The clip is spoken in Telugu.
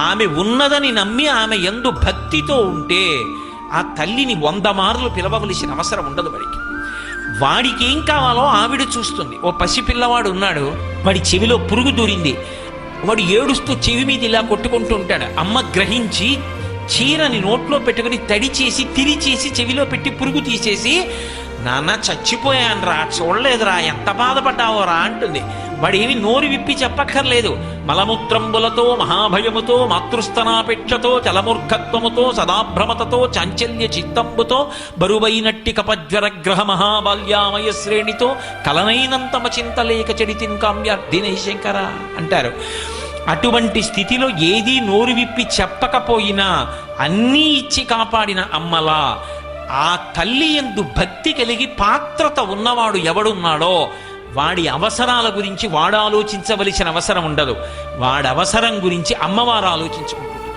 ఆమె ఉన్నదని నమ్మి ఆమె యందు భక్తితో ఉంటే ఆ తల్లిని 100 మార్లు పిలవవలసిన అవసరం ఉండదు వాడికి ఏం కావాలో ఆవిడ చూస్తుంది. ఓ పసిపిల్లవాడు ఉన్నాడు, వాడి చెవిలో పురుగు దూరింది, వాడు ఏడుస్తూ చెవి మీద ఇలా కొట్టుకుంటూ ఉంటాడు. అమ్మ గ్రహించి చీరని నోట్లో పెట్టుకుని తడి చేసి తిరిచేసి చెవిలో పెట్టి పురుగు తీసేసి, నాన్న చచ్చిపోయానురా, చూడలేదురా, ఎంత బాధపడ్డావోరా అంటుంది. వాడేమి నోరు విప్పి చెప్పక్కర్లేదు. మలమూత్రంబులతో మహాభయముతో మాతృస్తనాపేక్షతో చలమూర్ఖత్వముతో సదాభ్రమతతో చాంచల్య చిత్తంబుతో బరువైనట్టి కపజ్వరగ్రహ మహాబాల్యామయ శ్రేణితో కలనైనంతమ చింతలేక చెడితిన్ కామ్యార్థినై శంకర అంటారు. అటువంటి స్థితిలో ఏదీ నోరు విప్పి చెప్పకపోయినా అన్నీ ఇచ్చి కాపాడిన అమ్మలా ఆ తల్లి యందు భక్తి కలిగి పాత్రత ఉన్నవాడు ఎవడున్నాడో వాడి అవసరాల గురించి వాడు ఆలోచించవలసిన అవసరం ఉండదు. వాడి అవసరం గురించి అమ్మవారు ఆలోచించుకుంటుంది.